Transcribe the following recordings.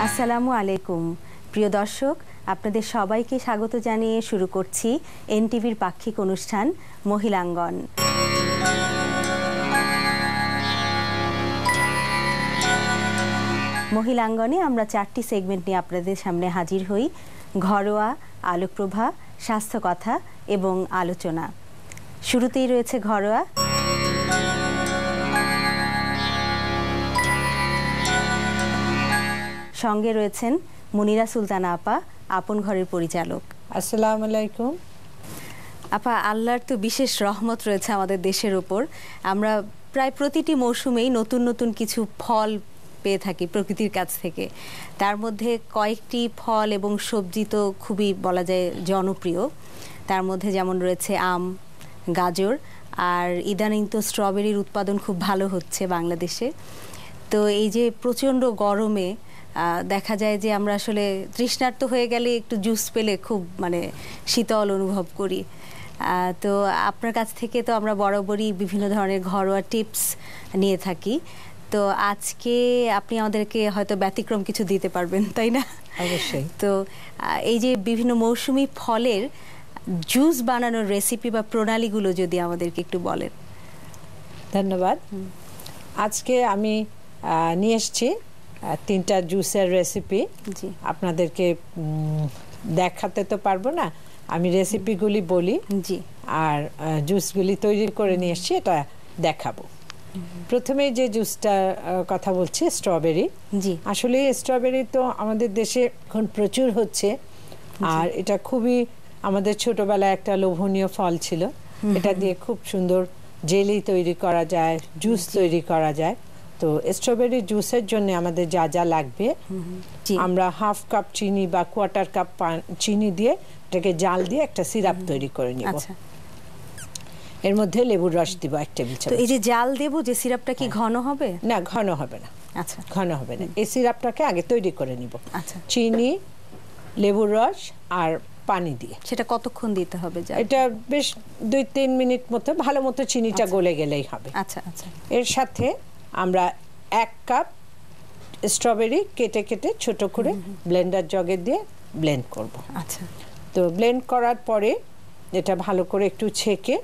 আসসালামু আলাইকুম প্রিয় দর্শক, আপনাদের সবাইকে স্বাগত জানিয়ে শুরু করছি এনটিভির পাক্ষিক অনুষ্ঠান মহিলাঙ্গন। মহিলাঙ্গনে আমরা 4টি সেগমেন্ট নিয়ে আপনাদের সামনে হাজির হই: ঘরোয়া, আলোকপ্রভা, স্বাস্থ্য কথা এবং আলোচনা। শুরুতেই রয়েছে ঘরোয়া। সঙ্গে রয়েছেন মুনিরা সুলতানা আপা, আপন ঘরের পরিচালক। আসসালামু আলাইকুম আপা, আল্লাহর তো বিশেষ রহমত রয়েছে আমাদের দেশের উপর। আমরা প্রায় প্রতিটি মৌসুমেই নতুন নতুন কিছু ফল পেয়ে থাকি প্রকৃতির কাছ থেকে। তার মধ্যে কয়েকটি ফল এবং সবজি তো খুবই বলা যায় জনপ্রিয়। তার মধ্যে যেমন রয়েছে আম, গাজর, আর ইদানিং তো স্ট্রবেরির উৎপাদন খুব ভালো হচ্ছে বাংলাদেশে। তো এই যে প্রচণ্ড গরমে দেখা যায় যে আমরা আসলে তৃষ্ণার্ত হয়ে গেলে একটু জুস পেলে খুব শীতল অনুভব করি। তো আপনার কাছ থেকে তো আমরা বরাবরই বিভিন্ন ধরনের ঘরোয়া টিপস নিয়ে থাকি। তো আজকে আপনি আমাদেরকে হয়তো ব্যতিক্রম কিছু দিতে পারবেন, তাই না? অবশ্যই। তো এই যে বিভিন্ন মৌসুমি ফলের জুস বানানোর রেসিপি বা প্রণালীগুলো যদি আমাদেরকে একটু বলেন। ধন্যবাদ। আজকে আমি নিয়ে এসেছি 3টা জুসের রেসিপি। আপনাদেরকে দেখাতে তো পারবো না, আমি রেসিপিগুলি বলি আর জুসগুলি তৈরি করে নিয়ে এসেছি, এটা দেখাবো। প্রথমে যে জুসটার কথা বলছি, স্ট্রবেরি। আসলে স্ট্রবেরি তো আমাদের দেশে এখন প্রচুর হচ্ছে, আর এটা খুবই আমাদের ছোটবেলায় একটা লোভনীয় ফল ছিল। এটা দিয়ে খুব সুন্দর জেলি তৈরি করা যায়, জুস তৈরি করা যায়। তো স্ট্রবেরি জুসের জন্য আমাদের যা যা লাগবে, আমরা হাফ কাপ চিনি বা কোয়ার্টার কাপ চিনি দিয়ে এটাকে জাল দিয়ে একটা সিরাপ তৈরি করে নিব। এর মধ্যে লেবুর রস দিব 1 টেবিল চামচ। তো এই যে জাল দেব, যে সিরাপটা কি ঘন হবে? না, ঘন হবে না। আচ্ছা, ঘন হবে না। এই সিরাপটাকে আগে তৈরি করে নিব। আচ্ছা, চিনি, লেবুর রস আর পানি দিয়ে। সেটা কতক্ষণ দিতে হবে? এটা বেশ 2-3 মিনিট মতো, ভালো মতো চিনিটা গলে গেলেই হবে। আচ্ছা আচ্ছা। এর সাথে আমরা 1 কাপ স্ট্রবেরি কেটে কেটে ছোট করে ব্লেন্ডার জগে দিয়ে ব্লেন্ড করব। আচ্ছা। তো ব্লেন্ড করার পরে এটা ভালো করে একটু ছেঁকে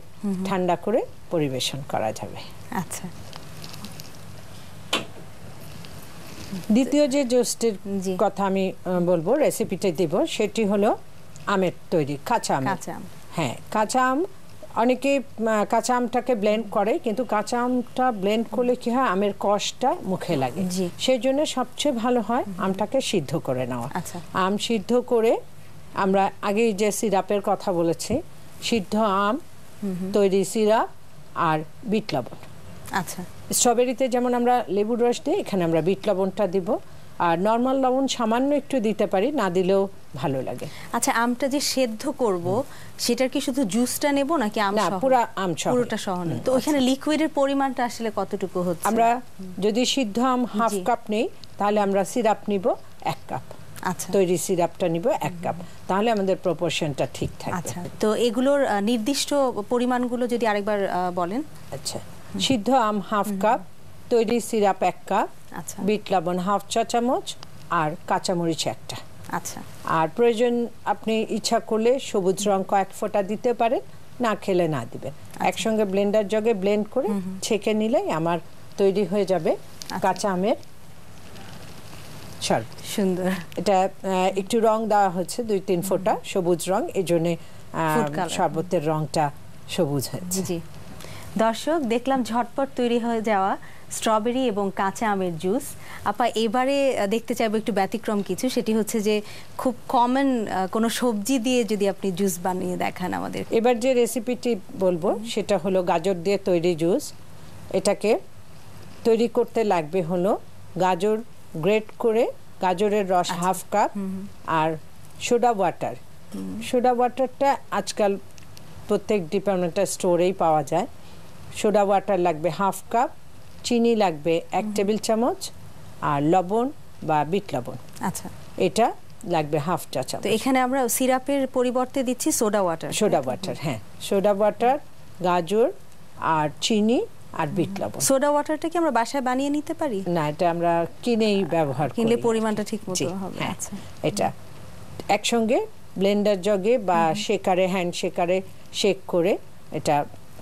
ঠান্ডা করে পরিবেশন করা যাবে। আচ্ছা। দ্বিতীয় যে জুসটির কথা আমি বলবো, রেসিপিটা দিব, সেটি হলো আমের তৈরি, কাঁচা আম। হ্যাঁ, কাঁচা আম। অনেকে কাঁচা আমটাকে ব্লেন্ড করে, কিন্তু কাঁচা আমটা ব্লেন্ড করলে কি হয়, আমের কষটা মুখে লাগে। সেই জন্য সবচেয়ে ভালো হয় আমটাকে সিদ্ধ করে নেওয়া। আম সিদ্ধ করে আমরা আগে যে সিরাপের কথা বলেছি, সিদ্ধ আম, তৈরি সিরাপ আর বিট লবণ। আচ্ছা। স্ট্রবেরিতে যেমন আমরা লেবুর রস দিই, এখানে আমরা বিট লবণটা দিব। আর নরমাল লবণ সামান্য একটু দিতে পারি, না দিলেও ভালো লাগে। আচ্ছা, আমটা যে সেদ্ধ করব, সেটার কি শুধু জুসটা নেব নাকি আম সহ? পুরো আম সহ, পুরোটা সহ। তো ওখানে লিকুইডের পরিমাণটা আসলে কতটুকু হচ্ছে? আমরা যদি সিদ্ধ আম হাফ কাপ নেই, তাহলে আমরা সিরাপ নিব 1 কাপ। আচ্ছা। তৈরি সিরাপটা নিব 1 কাপ, তাহলে আমাদের প্রপোর্শনটা ঠিক থাকবে। আচ্ছা। তো এগুলোর নির্দিষ্ট পরিমাণগুলো যদি আরেকবার বলেন। আচ্ছা, সিদ্ধ আম হাফ কাপ, তৈরি সিরাপ 1 কাপ, আচ্ছা, বিট লবণ হাফ চা চামচ, আর কাঁচামরিচ 1টা। আচ্ছা। আর প্রয়োজন আপনি ইচ্ছা করলে সবুজ রং কয়েক ফোঁটা দিতে পারেন, না খেলে না দিবেন। একসঙ্গে ব্লেন্ডার জগে ব্লেন্ড করে ছেঁকে নিলেই আমার তৈরি হয়ে যাবে কাঁচা আমের শরবত। সুন্দর। এটা একটু রং দেওয়া হচ্ছে 2-3 ফোঁটা সবুজ রং, এই জন্য শরবতের রংটা সবুজ হয়েছে। জি দর্শক, দেখলাম ঝটপট তৈরি হয়ে যাওয়া স্ট্রবেরি এবং কাঁচা আমের জুস। আপা, এবারে দেখতে চাইবো একটু ব্যতিক্রম কিছু, সেটি হচ্ছে যে খুব কমন কোনো সবজি দিয়ে যদি আপনি জুস বানিয়ে দেখান আমাদের। এবার যে রেসিপিটি বলবো সেটা হলো গাজর দিয়ে তৈরি জুস। এটাকে তৈরি করতে লাগবে হলো গাজর গ্রেট করে, গাজরের রস হাফ কাপ, আর সোডা ওয়াটার। সোডা ওয়াটারটা আজকাল প্রত্যেক ডিপার্টমেন্টাল স্টোরেই পাওয়া যায়। সোডা ওয়াটার লাগবে হাফ কাপ, চিনি লাগবে 1 টেবিল চামচ, আর লবণ বা বিট লবণ, আচ্ছা, এটা লাগবে হাফ চা চামচ। তো এখানে আমরা সিরাপের পরিবর্তে দিচ্ছি সোডা ওয়াটার। সোডা ওয়াটার, হ্যাঁ, সোডা ওয়াটার, গাজর আর চিনি আর বিট লবণ। সোডা ওয়াটারটা কি আমরা বাসায় বানিয়ে নিতে পারি? না, এটা আমরা কিনেই ব্যবহার করি, কিনলে পরিমাণটা ঠিকমতো হবে। আচ্ছা, এটা একসঙ্গে ব্লেন্ডার জগে বা শেকারে, হ্যান্ড শেকারে শেক করে এটা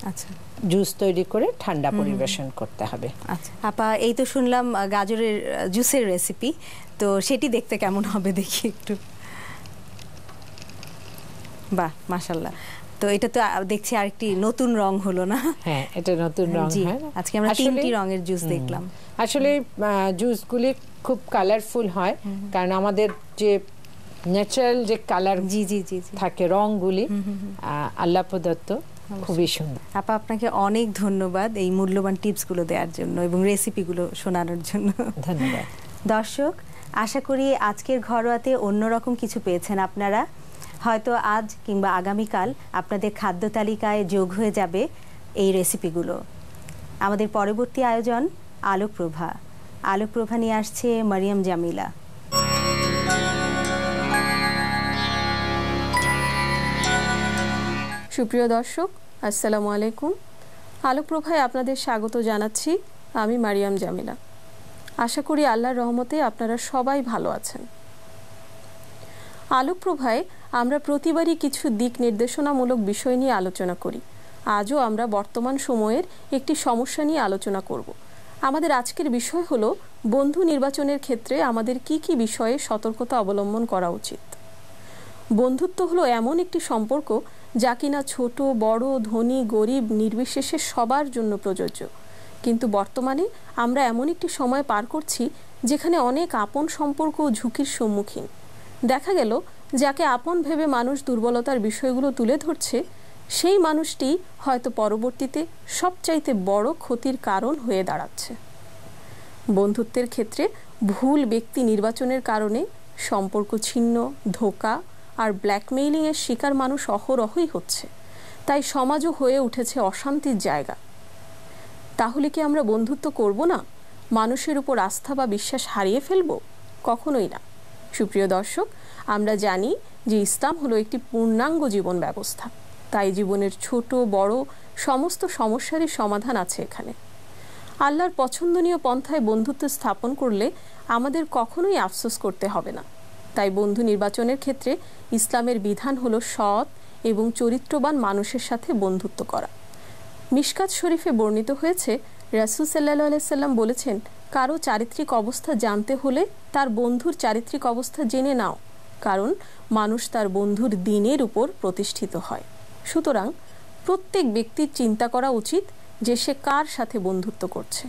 আচ্ছা জুস তৈরি করে ঠান্ডা পরিবেশন করতে হবে। আচ্ছা আপা, এই তো শুনলাম গাজরের জুসের রেসিপি, তো সেটি দেখতে কেমন হবে দেখি একটু। বাহ, মাশাআল্লাহ। তো এটা তো দেখছি আরেকটি নতুন রং হলো না? হ্যাঁ, এটা নতুন রং। হ্যাঁ, আজকে আমরা তিনটি রঙের জুস দেখলাম। আসলে জুসগুলি খুব কালারফুল হয়, কারণ আমাদের যে ন্যাচারাল যে কালার জি জি জি থাকে, রংগুলি আল্লাহ প্রদত্ত, খুবই সুন্দর। আপা, আপনাকে অনেক ধন্যবাদ এই মূল্যবান টিপসগুলো দেওয়ার জন্য এবং রেসিপিগুলো শোনানোর জন্য। ধন্যবাদ। দর্শক, আশা করি আজকের ঘরোয়াতে অন্যরকম কিছু পেয়েছেন আপনারা। হয়তো আজ কিংবা আগামীকাল আপনাদের খাদ্য তালিকায় যোগ হয়ে যাবে এই রেসিপিগুলো। আমাদের পরবর্তী আয়োজন আলোকপ্রভা। আলোকপ্রভা নিয়ে আসছে মারিয়াম জামিলা। সুপ্রিয় দর্শক, আসসালামু আলাইকুম। আলোকপ্রভায় আপনাদের স্বাগত জানাচ্ছি। আমি মারিয়াম জামিলা। আশা করি আল্লাহর রহমতে আপনারা সবাই ভালো আছেন। আলোকপ্রভায় আমরা প্রতিবারই কিছু দিক নির্দেশনামূলক বিষয় নিয়ে আলোচনা করি। আজও আমরা বর্তমান সময়ের একটি সমস্যা নিয়ে আলোচনা করব। আমাদের আজকের বিষয় হলো বন্ধু নির্বাচনের ক্ষেত্রে আমাদের কি কি বিষয়ে সতর্কতা অবলম্বন করা উচিত। বন্ধুত্ব হলো এমন একটি সম্পর্ক যা কিনা ছোট বড়, ধনী গরিব নির্বিশেষে সবার জন্য প্রযোজ্য। কিন্তু বর্তমানে আমরা এমন একটি সময় পার করছি যেখানে অনেক আপন সম্পর্ক ঝুঁকির সম্মুখীন। দেখা গেল যাকে আপন ভেবে মানুষ দুর্বলতার বিষয়গুলো তুলে ধরছে, সেই মানুষটি হয়তো পরবর্তীতে সবচাইতে বড় ক্ষতির কারণ হয়ে দাঁড়াচ্ছে। বন্ধুত্বের ক্ষেত্রে ভুল ব্যক্তি নির্বাচনের কারণে সম্পর্ক ছিন্ন, ধোঁকা আর ব্ল্যাকমেইলিংয়ের শিকার মানুষ অহরহই হচ্ছে। তাই সমাজও হয়ে উঠেছে অশান্তির জায়গা। তাহলে কি আমরা বন্ধুত্ব করব না? মানুষের উপর আস্থা বা বিশ্বাস হারিয়ে ফেলব? কখনোই না। সুপ্রিয় দর্শক, আমরা জানি যে ইসলাম হলো একটি পূর্ণাঙ্গ জীবন ব্যবস্থা। তাই জীবনের ছোট বড় সমস্ত সমস্যারই সমাধান আছে এখানে। আল্লাহর পছন্দনীয় পন্থায় বন্ধুত্ব স্থাপন করলে আমাদের কখনোই আফসোস করতে হবে না। তাই বন্ধু নির্বাচনের ক্ষেত্রে ইসলামের বিধান হলো সৎ এবং চরিত্রবান মানুষের সাথে বন্ধুত্ব করা। মিশকাত শরীফে বর্ণিত হয়েছে, রাসূল সাল্লাল্লাহু আলাইহি সাল্লাম বলেছেন, কারো চারিত্রিক অবস্থা জানতে হলে তার বন্ধুর চারিত্রিক অবস্থা জেনে নাও, কারণ মানুষ তার বন্ধুর দ্বীনের উপর প্রতিষ্ঠিত হয়। সুতরাং প্রত্যেক ব্যক্তির চিন্তা করা উচিত যে সে কার সাথে বন্ধুত্ব করছে।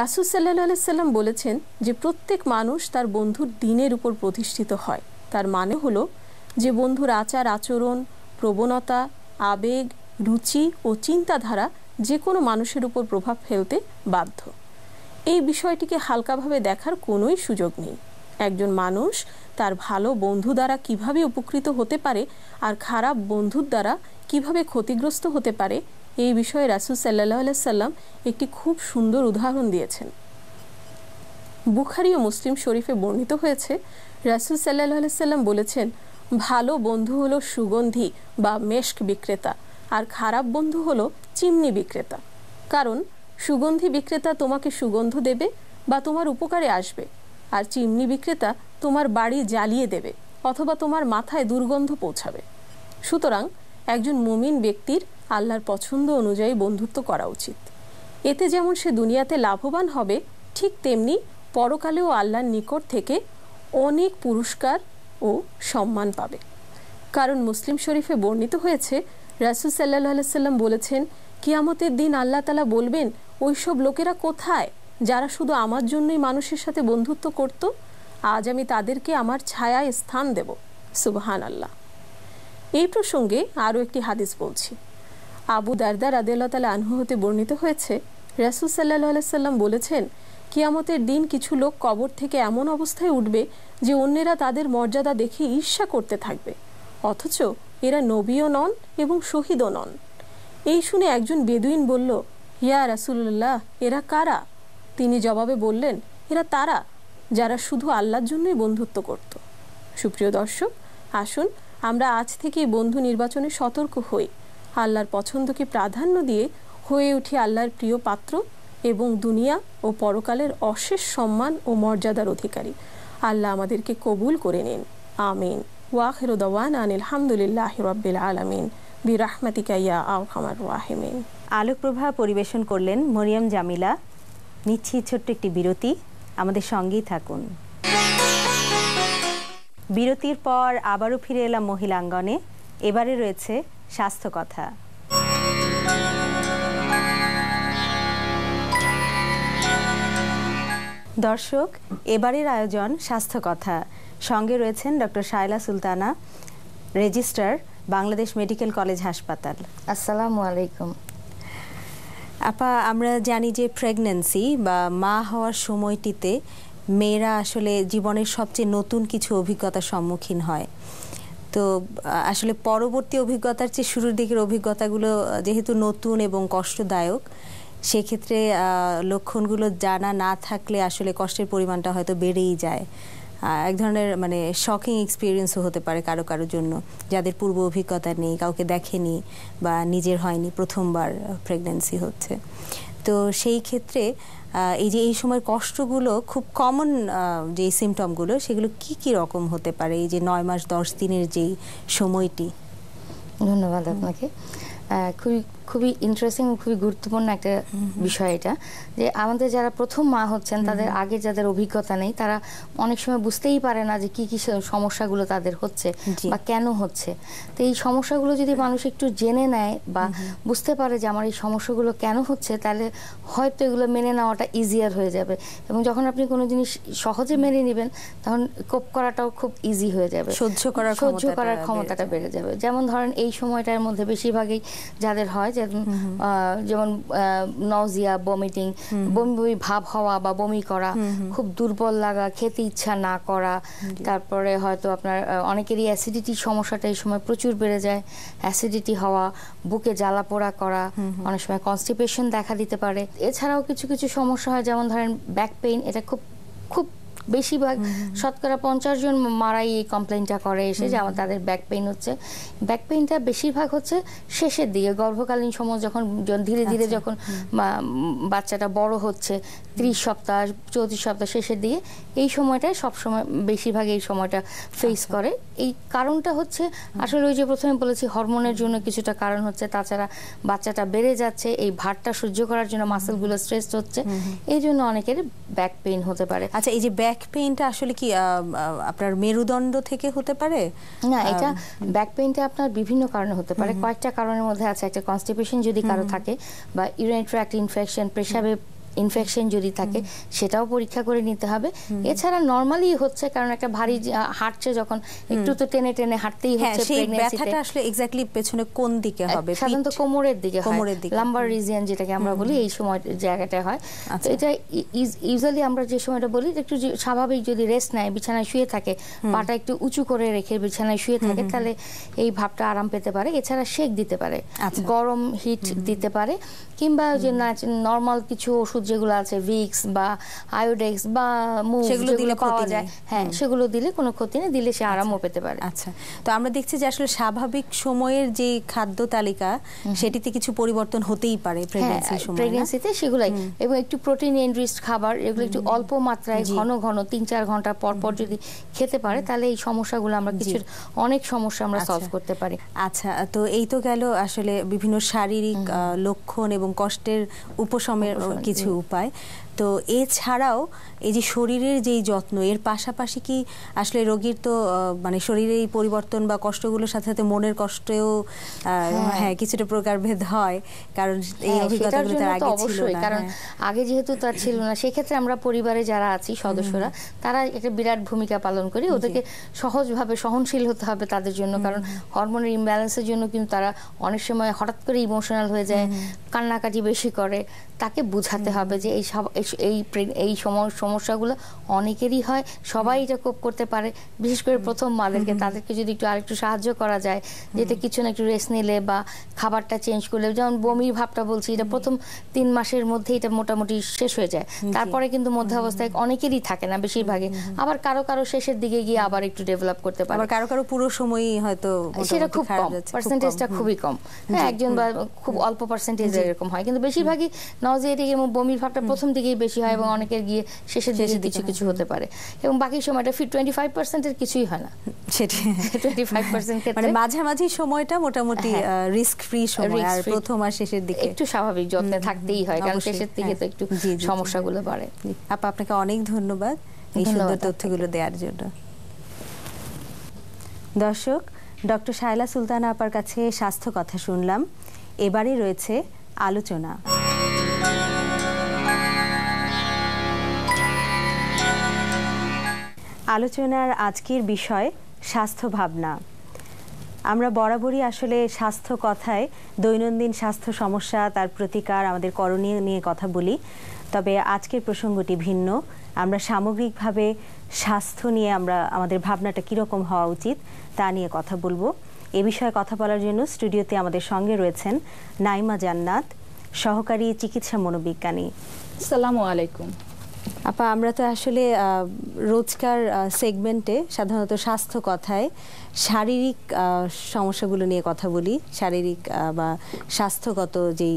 রাসূল সাল্লাল্লাহু আলাইহি সাল্লাম বলেছেন যে প্রত্যেক মানুষ তার বন্ধুর দ্বীনের উপর প্রতিষ্ঠিত হয়। তার মানে হলো যে বন্ধুর আচার আচরণ, প্রবণতা, আবেগ, রুচি ও চিন্তাধারা যে কোনো মানুষের উপর প্রভাব ফেলতে বাধ্য। এই বিষয়টিকে হালকাভাবে দেখার কোনোই সুযোগ নেই। একজন মানুষ তার ভালো বন্ধু দ্বারা কিভাবে উপকৃত হতে পারে আর খারাপ বন্ধুর দ্বারা কিভাবে ক্ষতিগ্রস্ত হতে পারে, এই বিষয়ে রাসূল সাল্লাল্লাহু আলাইহি সাল্লাম একটি খুব সুন্দর উদাহরণ দিয়েছেন। বুখারী ও মুসলিম শরীফে বর্ণিত হয়েছে, রাসূল সাল্লাল্লাহু আলাইহি সাল্লাম বলেছেন, ভালো বন্ধু হলো সুগন্ধি বা মেশক বিক্রেতা, আর খারাপ বন্ধু হলো চিমনি বিক্রেতা। কারণ সুগন্ধি বিক্রেতা তোমাকে সুগন্ধ দেবে বা তোমার উপকারে আসবে, আর চিমনি বিক্রেতা তোমার বাড়ি জ্বালিয়ে দেবে অথবা তোমার মাথায় দুর্গন্ধ পৌঁছাবে। সুতরাং একজন মুমিন ব্যক্তির আল্লাহর পছন্দ অনুযায়ী বন্ধুত্ব করা উচিত। এতে যেমন সে দুনিয়াতে লাভবান হবে, ঠিক তেমনি পরকালেও আল্লাহর নিকট থেকে অনেক পুরস্কার ও সম্মান পাবে। কারণ মুসলিম শরীফে বর্ণিত হয়েছে, রাসূল সাল্লাল্লাহু আলাইহি সাল্লাম বলেছেন, কিয়ামতের দিন আল্লাহ তাআলা বলবেন, ওইসব লোকেরা কোথায় যারা শুধু আমার জন্যই মানুষের সাথে বন্ধুত্ব করত? আজ আমি তাদেরকে আমার ছায়ায় স্থান দেব। সুবহানাল্লাহ। এই প্রসঙ্গে আরও একটি হাদিস বলছি। আবু দারদা রাদিয়াল্লাহু তাআলা আনহু হতে বর্ণিত হয়েছে, রাসূল সাল্লাল্লাহু আলাইহি সাল্লাম বলেছেন, কিয়ামতের দিন কিছু লোক কবর থেকে এমন অবস্থায় উঠবে যে অন্যেরা তাদের মর্যাদা দেখে ঈর্ষা করতে থাকবে, অথচ এরা নবীও নন এবং শহীদও নন। এই শুনে একজন বেদুইন বলল, ইয়া রাসূলুল্লাহ, এরা কারা? তিনি জবাবে বললেন, এরা তারা যারা শুধু আল্লাহর জন্যই বন্ধুত্ব করত। সুপ্রিয় দর্শক, আসুন আমরা আজ থেকেই বন্ধু নির্বাচনে সতর্ক হই। আল্লাহর পছন্দকে প্রাধান্য দিয়ে হয়ে উঠি আল্লাহর প্রিয় পাত্র এবং দুনিয়া ও পরকালের অশেষ সম্মান ও মর্যাদার অধিকারী। আল্লাহ আমাদেরকে কবুল করে নিন, আমিন। ওয়াখিরু দাওয়ানা আনিল হামদুলিল্লাহি রাব্বিল আলামিন বিরাহমাতিকা ইয়া আরহামার রাহিমিন। আলোকপ্রভা পরিবেশন করলেন মরিয়ম জামিলা। নিচ্ছি ছোট্ট একটি বিরতি, আমাদের সঙ্গেই থাকুন। বিরতির পর আবারও ফিরে এলাম মহিলাঙ্গনে। এবারে রয়েছে স্বাস্থ্য কথা। দর্শক, এবারের আয়োজন স্বাস্থ্য কথা। সঙ্গে রয়েছেন doctor Shaila Sultana, registrar, Bangladesh medical college হাসপাতাল। আসসালামু আলাইকুম। আপা, আমরা জানি যে প্রেগন্যান্সি বা মা হওয়ার সময়টিতে মেয়েরা আসলে জীবনের সবচেয়ে নতুন কিছু অভিজ্ঞতার সম্মুখীন হয়। তো আসলে পরবর্তী অভিজ্ঞতার চেয়ে শুরুর দিকের অভিজ্ঞতাগুলো যেহেতু নতুন এবং কষ্টদায়ক, সেক্ষেত্রে লক্ষণগুলো জানা না থাকলে আসলে কষ্টের পরিমাণটা হয়তো বেড়েই যায়। এক ধরনের মানে শকিং এক্সপিরিয়েন্সও হতে পারে কারো কারোর জন্য, যাদের পূর্ব অভিজ্ঞতা নেই, কাউকে দেখেনি বা নিজের হয়নি, প্রথমবার প্রেগন্যান্সি হচ্ছে। তো সেই ক্ষেত্রে এই যে এই সময় কষ্টগুলো খুব কমন যে সিমটমগুলো, সেগুলো কি কি রকম হতে পারে এই যে 9 মাস 10 দিনের যেই সময়টি? ধন্যবাদ আপনাকে। খুবই ইন্টারেস্টিং, খুবই গুরুত্বপূর্ণ একটা বিষয় এটা, যে আমাদের যারা প্রথম মা হচ্ছেন তাদের আগে যাদের অভিজ্ঞতা নেই তারা অনেক সময় বুঝতেই পারে না যে কি কি সমস্যাগুলো তাদের হচ্ছে বা কেন হচ্ছে। তো এই সমস্যাগুলো যদি মানুষ একটু জেনে নেয় বা বুঝতে পারে যে আমার এই সমস্যাগুলো কেন হচ্ছে, তাহলে হয়তো এগুলো মেনে নেওয়াটা ইজিয়ার হয়ে যাবে। এবং যখন আপনি কোনো জিনিস সহজে মেনে নেবেন তখন কোপ করাটাও খুব ইজি হয়ে যাবে, সহ্য করার ক্ষমতাটা বেড়ে যাবে। যেমন ধরেন এই সময়টার মধ্যে বেশিরভাগই যাদের হয়, যেমন নজিয়া, বমিটিং, বমি ভাব হওয়া বা বমি করা, খুব দুর্বল লাগা, খেতে ইচ্ছা না করা, তারপরে হয়তো আপনার অনেকেরই অ্যাসিডিটির সমস্যাটা এই সময় প্রচুর বেড়ে যায়, অ্যাসিডিটি হওয়া, বুকে জ্বালা পোড়া করা, অনেক সময় কনস্টিপেশন দেখা দিতে পারে। এছাড়াও কিছু কিছু সমস্যা হয়, যেমন ধরেন ব্যাক পেইন। এটা খুব খুব বেশিরভাগ শতকরা 50 জন মারাই এই কমপ্লেনটা করে এসে যে আমার তাদের ব্যাক পেইন হচ্ছে। ব্যাক পেইনটা বেশিরভাগ হচ্ছে শেষের দিকে, গর্ভকালীন সময় যখন ধীরে ধীরে যখন বাচ্চাটা বড় হচ্ছে, 30 সপ্তাহ 34 সপ্তাহ শেষের দিকে, এই সময়টায় সবসময় বেশিরভাগ এই সময়টা ফেস করে। এই কারণটা হচ্ছে আসলে ওই যে প্রথমে বলেছি হরমোনের জন্য কিছুটা কারণ হচ্ছে, তাছাড়া বাচ্চাটা বেড়ে যাচ্ছে, এই ভারটা সহ্য করার জন্য মাসেলগুলো স্ট্রেস হচ্ছে, এই জন্য অনেকের ব্যাক পেইন হতে পারে। আচ্ছা, এই যে ব্যাক পেইনটা আসলে কি আপনার মেরুদণ্ড থেকে হতে পারে? না, এটা ব্যাক পেইনটা আপনার বিভিন্ন কারণে হতে পারে। কয়েকটা কারণের মধ্যে আছে, একটা কনস্টিপেশন যদি কারো থাকে, বা ইউরিনারি ট্র্যাক্ট ইনফেকশন, পেশাবে ইনফেকশন যদি থাকে সেটাও পরীক্ষা করে নিতে হবে। এছাড়া নরমালি হচ্ছে, কারণ একটা ভারী হাঁটছে যখন, একটু তো টেনে টেনে হাঁটতেই হচ্ছে প্রেগন্যান্সিতে। ব্যথাটা আসলে এক্স্যাক্টলি পেছনে কোন দিকে হবে? সাধারণত কোমরের দিকে হয়, লাম্বার রিজিয়ন যেটাকে আমরা বলি, এই সময় জায়গাটা হয়। তো এটা ইউজুয়ালি আমরা যে সময়টা বলি, একটু স্বাভাবিক যদি রেস্ট নেয়, বিছানায় শুয়ে থাকে, পাটা একটু উঁচু করে রেখে বিছানায় শুয়ে থাকে, তাহলে এই ভাবটা আরাম পেতে পারে। এছাড়া শেক দিতে পারে, গরম হিট দিতে পারে, কিংবা যে নর্মাল কিছু ওষুধ যেগুলো আছে, ভিক্স বা আয়োডেক্স বা মুভ, সেগুলো দিলে পাওয়া যায়, হ্যাঁ সেগুলো দিলে কোনো ক্ষতি নেই, দিলে সে আরামও পেতে পারে। আচ্ছা, তো আমরা দেখছি যে আসলে স্বাভাবিক সময়ের যে খাদ্য তালিকা, সেটিতে কিছু পরিবর্তন হতেই পারে প্রেগন্যান্সির সময়, প্রেগন্যান্সিতে সেগুলাই। এবং একটু প্রোটিন এনরিচড খাবার, এগুলো একটু অল্প মাত্রায় ঘন ঘন 3-4 ঘন্টা পর পর যদি খেতে পারে, তাহলে এই সমস্যাগুলো আমরা অনেক সমস্যা আমরা সলভ করতে পারি। আচ্ছা, তো এই তো গেল আসলে বিভিন্ন শারীরিক লক্ষণ এবং কষ্টের উপশমের কিছু উপায়। তো এছাড়াও এই যে শরীরের যেই যত্ন, এর পাশাপাশি কি আসলে রোগীর তো মানে শরীরে এই পরিবর্তন বা কষ্টগুলোর সাথে সাথে মনের কষ্টেও কিছুটা প্রকারভেদ হয়, কারণ এই অভিজ্ঞতাগুলো তার আগে ছিল না। কারণ আগে যেহেতু তার ছিল না, সেক্ষেত্রে আমরা পরিবারে যারা আছি সদস্যরা, তারা একটা বিরাট ভূমিকা পালন করি। ওদেরকে সহজভাবে সহনশীল হতে হবে তাদের জন্য, কারণ হরমোনের ইমব্যালেন্সের জন্য কিন্তু তারা অনেক সময় হঠাৎ করে ইমোশনাল হয়ে যায়, কান্নাকাটি বেশি করে। তাকে বুঝাতে হবে যে এই এই সমস্যাগুলো অনেকেরই হয়, সবাই এটা কোপ করতে পারে, বিশেষ করে প্রথম মাদেরকে। তাদেরকে যদি একটু আরেকটু সাহায্য করা যায়, যেটা কিছু না একটু রেস্ট নিলে বা খাবারটা চেঞ্জ করলে, যেমন বমির ভাবটা বলছি, এটা প্রথম 3 মাসের মধ্যে এটা মোটামুটি শেষ হয়ে যায়। তারপরে কিন্তু মধ্য অবস্থায় অনেকেরই থাকে না, বেশিরভাগে। আবার কারো কারো শেষের দিকে গিয়ে আবার একটু ডেভেলপ করতে পারে, আবার কারো কারো পুরো সময়ই হয়তো সেটা খুব কম, পার্সেন্টেজটা খুবই কম। হ্যাঁ, একজন বা খুব অল্প পার্সেন্টেজ এরকম হয়, কিন্তু বেশিরভাগই নজিয়াটিক এবং বমির ভাবটা প্রথম দিকেই বেশি হয় এবং অনেকের গিয়ে শেষের দিকে কিছু কিছু হতে পারে, এবং বাকি সময়টা 25%-এর কিছুই হয় না। সেটা 25% ক্ষেত্রে মাঝামাঝি সময়টা মোটামুটি রিস্ক ফ্রি সময়, আর প্রথম আর শেষের দিকে একটু স্বাভাবিক যত্নে থাকতেই হয়, কারণ শেষের দিকে তো একটু সমস্যাগুলো বাড়ে। আপা, আপনাকে অনেক ধন্যবাদ এই সুন্দর তথ্যগুলো দেওয়ার জন্য। দর্শক, ডক্টর শায়লা সুলতানা আপার কাছে স্বাস্থ্য কথা শুনলাম। এবারে রয়েছে আলোচনা। আলোচনার আজকের বিষয় স্বাস্থ্য ভাবনা। আমরা বরাবরই আসলে স্বাস্থ্য কথায় দৈনন্দিন স্বাস্থ্য সমস্যা, তার প্রতিকার, আমাদের করণীয় নিয়ে কথা বলি। তবে আজকের প্রসঙ্গটি ভিন্ন। আমরা সামগ্রিকভাবে স্বাস্থ্য নিয়ে আমাদের ভাবনাটা কীরকম হওয়া উচিত তা নিয়ে কথা বলবো। এ বিষয়ে কথা বলার জন্য স্টুডিওতে আমাদের সঙ্গে রয়েছেন নাইমা জান্নাত, সহকারী চিকিৎসা মনোবিজ্ঞানী। আসসালামু আলাইকুম। আপা, আমরা তো আসলে রোজকার সেগমেন্টে সাধারণত স্বাস্থ্য কথায় শারীরিক সমস্যাগুলো নিয়ে কথা বলি, শারীরিক বা স্বাস্থ্যগত যেই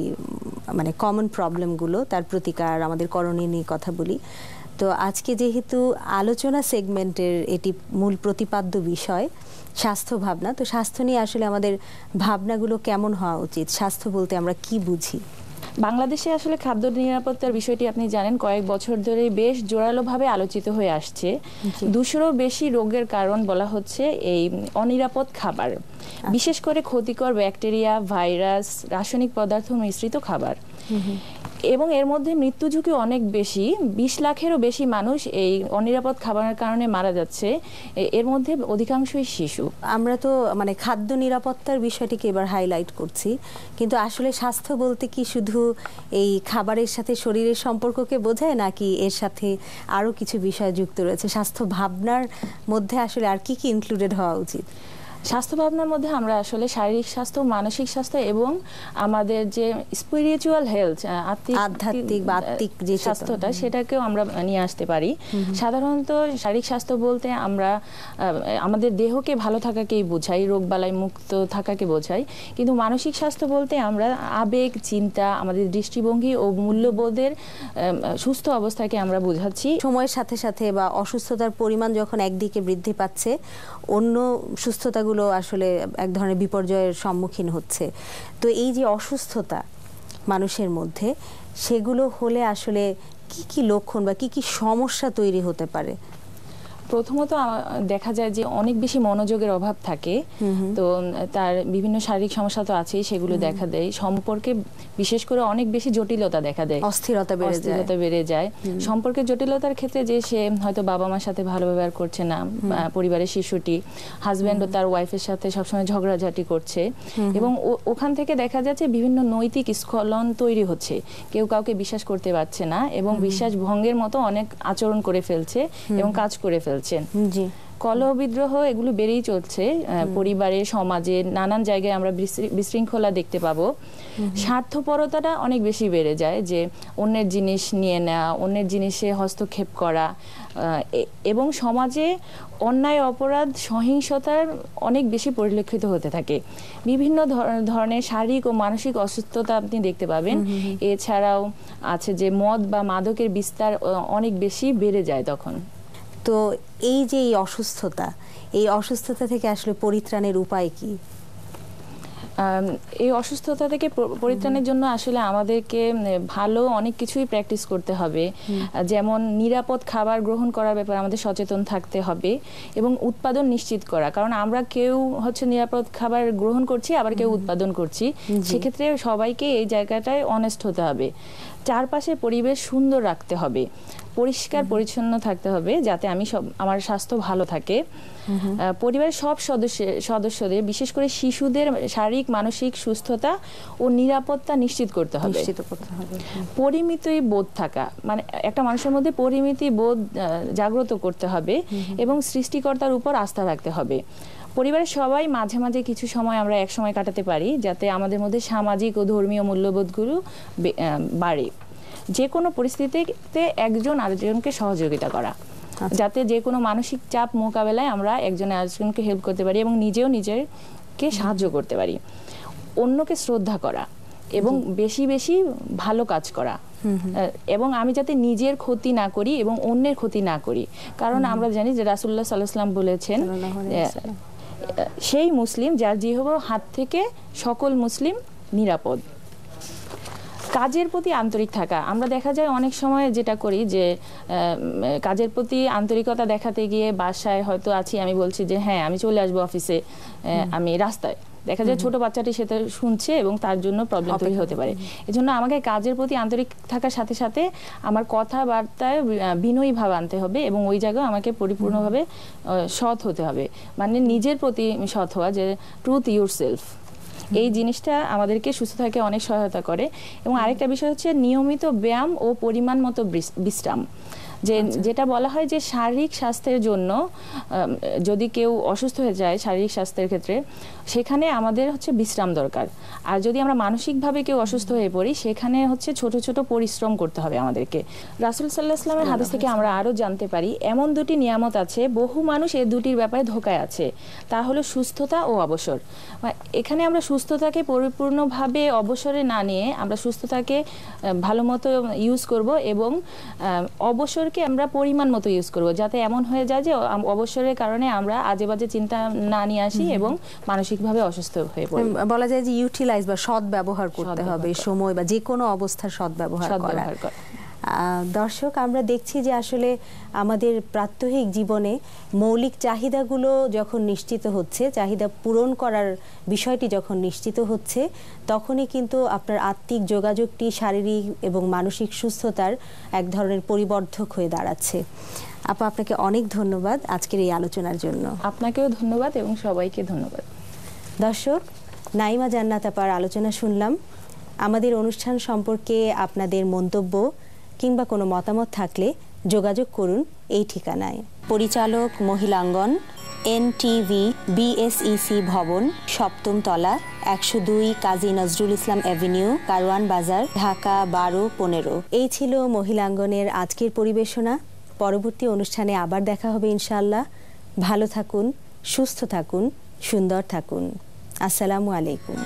মানে কমন প্রবলেমগুলো, তার প্রতিকার, আমাদের করণীয় নিয়ে কথা বলি। তো আজকে যেহেতু আলোচনা সেগমেন্টের এটি মূল প্রতিপাদ্য বিষয় স্বাস্থ্য ভাবনা, তো স্বাস্থ্য নিয়ে আসলে আমাদের ভাবনাগুলো কেমন হওয়া উচিত? স্বাস্থ্য বলতে আমরা কি বুঝি? বাংলাদেশে আসলে খাদ্য নিরাপত্তার বিষয়টি আপনি জানেন কয়েক বছর ধরে বেশ জোরালোভাবে আলোচিত হয়ে আসছে। 200-রও বেশি রোগের কারণ বলা হচ্ছে এই অনিরাপদ খাবার, বিশেষ করে ক্ষতিকর ব্যাকটেরিয়া, ভাইরাস, রাসায়নিক পদার্থ মিশ্রিত খাবার। এবং এর মধ্যে মৃত্যু ঝুঁকি অনেক বেশি। 20 লাখেরও বেশি মানুষ এই অনিরাপদ খাবারের কারণে মারা যাচ্ছে, এর মধ্যে অধিকাংশই শিশু। আমরা তো মানে খাদ্য নিরাপত্তার বিষয়টিকে এবার হাইলাইট করছি, কিন্তু আসলে স্বাস্থ্য বলতে কি শুধু এই খাবারের সাথে শরীরের সম্পর্ককে বোঝায়, নাকি এর সাথে আরও কিছু বিষয় যুক্ত রয়েছে? স্বাস্থ্য ভাবনার মধ্যে আসলে আর কি কি ইনক্লুডেড হওয়া উচিত? স্বাস্থ্য ভাবনার মধ্যে আমরা আসলে শারীরিক স্বাস্থ্য, মানসিক স্বাস্থ্য এবং আমাদের যে স্পিরিচুয়াল হেলথ, আধ্যাত্মিক বা আত্মিক যে স্বাস্থ্যটা, সেটাকেও আমরা নিয়ে আসতে পারি। সাধারণত শারীরিক স্বাস্থ্য বলতে আমরা আমাদের দেহকে ভালো থাকাকেই বোঝাই, রোগবালাই মুক্ত থাকাকে বোঝাই। কিন্তু মানসিক স্বাস্থ্য বলতে আমরা আবেগ, চিন্তা, আমাদের দৃষ্টিভঙ্গি ও মূল্যবোধের সুস্থ অবস্থাকে আমরা বোঝাচ্ছি। সময়ের সাথে সাথে বা অসুস্থতার পরিমাণ যখন একদিকে বৃদ্ধি পাচ্ছে, অন্য সুস্থতাগুলো আসলে এক ধরনের বিপর্যয়ের সম্মুখীন হচ্ছে। তো এই যে অসুস্থতা মানুষের মধ্যে, সেগুলো হলে আসলে কি কি লক্ষণ বা কি কি সমস্যা তৈরি হতে পারে? প্রথমত দেখা যায় যে অনেক বেশি মনোযোগের অভাব থাকে, তো তার বিভিন্ন শারীরিক সমস্যা তো আছেই, সেগুলো দেখা দেয়। সম্পর্কে বিশেষ করে অনেক বেশি জটিলতা দেখা দেয়, অস্থিরতা বেড়ে যায়। সম্পর্কের জটিলতার ক্ষেত্রে যে সে হয়তো বাবা মার সাথে ভালো ব্যবহার করছে না, পরিবারের শিশুটি, হাজব্যান্ড ও তার ওয়াইফের সাথে সবসময় ঝগড়াঝাটি করছে, এবং ওখান থেকে দেখা যাচ্ছে বিভিন্ন নৈতিক স্খলন তৈরি হচ্ছে। কেউ কাউকে বিশ্বাস করতে পারছে না এবং বিশ্বাস ভঙ্গের মতো অনেক আচরণ করে ফেলছে এবং কাজ করে ফেলছে। কলহ, বিদ্রোহ এগুলো বেড়েই চলছে পরিবারে, সমাজে, নানান জায়গায় আমরা বিশৃঙ্খলা দেখতে পাবো। স্বার্থপরতাটা অনেক বেশি বেড়ে যায়, যে অন্যের জিনিস নিয়ে নেওয়া, অন্যের জিনিসে হস্তক্ষেপ করা, এবং সমাজে অন্যায়, অপরাধ, সহিংসতার অনেক বেশি পরিলক্ষিত হতে থাকে। বিভিন্ন ধরনের শারীরিক ও মানসিক অসুস্থতা আপনি দেখতে পাবেন। এছাড়াও আছে যে মদ বা মাদকের বিস্তার অনেক বেশি বেড়ে যায় তখন। তো এই যে এই অসুস্থতা থেকে আসলে পরিত্রাণের উপায় কি? এই অসুস্থতা থেকে পরিত্রাণের জন্য আসলে আমাদেরকে ভালো অনেক কিছুই প্র্যাকটিস করতে হবে। যেমন নিরাপদ খাবার গ্রহণ করার ব্যাপারে আমাদের সচেতন থাকতে হবে এবং উৎপাদন নিশ্চিত করা, কারণ আমরা কেউ নিরাপদ খাবার গ্রহণ করছি, আবার কেউ উৎপাদন করছি। সেক্ষেত্রে সবাইকে এই জায়গাটায় অনেস্ট হতে হবে। চারপাশে পরিবেশ সুন্দর রাখতে হবে, পরিষ্কার পরিচ্ছন্ন থাকতে হবে, যাতে আমার স্বাস্থ্য ভালো থাকে। পরিবারের সব সদস্যদের বিশেষ করে শিশুদের শারীরিক মানসিক সুস্থতা ও নিরাপত্তা নিশ্চিত করতে হবে। পরিমিতি বোধ থাকা, মানে একটা মানুষের মধ্যে পরিমিতি বোধ জাগ্রত করতে হবে এবং সৃষ্টিকর্তার উপর আস্থা রাখতে হবে। পরিবারের সবাই মাঝে মাঝে কিছু সময় আমরা এক সময় কাটাতে পারি, যাতে আমাদের মধ্যে সামাজিক ও ধর্মীয় মূল্যবোধগুলো বাড়ে। যে কোনো পরিস্থিতিতে একজন আরেকজনকে সহযোগিতা করা, যাতে যে কোনো মানসিক চাপ মোকাবেলায় আমরা একজন আরেকজনকে হেল্প করতে পারি এবং নিজেও নিজেকে সাহায্য করতে পারি। অন্যকে শ্রদ্ধা করা এবং বেশি বেশি ভালো কাজ করা, এবং আমি যাতে নিজের ক্ষতি না করি এবং অন্যের ক্ষতি না করি। কারণ আমরা জানি যে রাসূলুল্লাহ সাল্লাল্লাহু আলাইহি ওয়াসাল্লাম বলেছেন, সেই মুসলিম যার জিহ্বার হাত থেকে সকল মুসলিম নিরাপদ। কাজের প্রতি আন্তরিক থাকা, আমরা দেখা যায় অনেক সময় যেটা করি যে কাজের প্রতি আন্তরিকতা দেখাতে গিয়ে বাসায় হয়তো আছি, আমি বলছি যে হ্যাঁ আমি চলে আসবো অফিসে, আমি রাস্তায়, দেখা যায় ছোট বাচ্চাটি সেটা শুনছে এবং তার জন্য প্রবলেম তৈরি হতে পারে। এজন্য আমাকে কাজের প্রতি আন্তরিক থাকার সাথে সাথে আমার কথাবার্তায় বিনয়ী ভাব আনতে হবে এবং ওই জায়গায় আমাকে পরিপূর্ণভাবে সৎ হতে হবে, মানে নিজের প্রতি সৎ হওয়া, যে ট্রুথ ইউরসেলফ। এই জিনিসটা আমাদেরকে সুস্থ থাকতে অনেক সহায়তা করে। এবং আরেকটা বিষয় হচ্ছে নিয়মিত ব্যায়াম ও পরিমাণ মতো বিশ্রাম। যেটা বলা হয় যে শারীরিক স্বাস্থ্যের জন্য যদি কেউ অসুস্থ হয়ে যায় শারীরিক স্বাস্থ্যের ক্ষেত্রে, সেখানে আমাদের হচ্ছে বিশ্রাম দরকার। আর যদি আমরা মানসিকভাবে কেউ অসুস্থ হয়ে পড়ি, সেখানে হচ্ছে ছোট ছোট পরিশ্রম করতে হবে আমাদেরকে। রাসূল সাল্লাল্লাহু আলাইহি ওয়াসাল্লামের হাদিস থেকে আমরা আরও জানতে পারি, এমন দুটি নিয়ামত আছে, বহু মানুষ এই দুটির ব্যাপারে ধোঁকায় আছে, তা হলো সুস্থতা ও অবসর। এখানে আমরা সুস্থতাকে পরিপূর্ণভাবে অবসরে না নিয়ে আমরা সুস্থতাকে ভালো মতো ইউজ করব এবং অবসরকে আমরা পরিমাণ মতো ইউজ করব, যাতে এমন হয়ে যায় যে অবসরের কারণে আমরা আজে বাজে চিন্তা না নিয়ে আসি এবং মানসিকভাবে অসুস্থ হয়ে পড়ি। বলা যায় যে ইউটিলাইজ বা সৎ ব্যবহার করতে হবে সময় বা যে কোনো অবস্থার সৎ ব্যবহার করা। দর্শক, আমরা দেখছি যে আসলে আমাদের প্রাত্যহিক জীবনে মৌলিক চাহিদাগুলো যখন নিশ্চিত হচ্ছে, চাহিদা পূরণ করার বিষয়টি যখন নিশ্চিত হচ্ছে, তখনই কিন্তু আপনার আত্মিক যোগাযোগটি শারীরিক এবং মানসিক সুস্থতার এক ধরনের পরিবর্ধক হয়ে দাঁড়াচ্ছে। আপা, আপনাকে অনেক ধন্যবাদ আজকের এই আলোচনার জন্য। আপনাকেও ধন্যবাদ এবং সবাইকে ধন্যবাদ। দর্শক, নাইমা জান্নাত আপার আলোচনা শুনলাম। আমাদের অনুষ্ঠান সম্পর্কে আপনাদের মন্তব্য কিংবা কোনো মতামত থাকলে যোগাযোগ করুন এই ঠিকানায়। পরিচালক মহিলাঙ্গন, NTV BSEC ভবন, 7ম তলা, 102 কাজী নজরুল ইসলাম এভিনিউ, কারওয়ান বাজার, ঢাকা 12-15। এই ছিল মহিলাঙ্গনের আজকের পরিবেশনা। পরবর্তী অনুষ্ঠানে আবার দেখা হবে ইনশাআল্লাহ। ভালো থাকুন, সুস্থ থাকুন, সুন্দর থাকুন। আসসালামু আলাইকুম।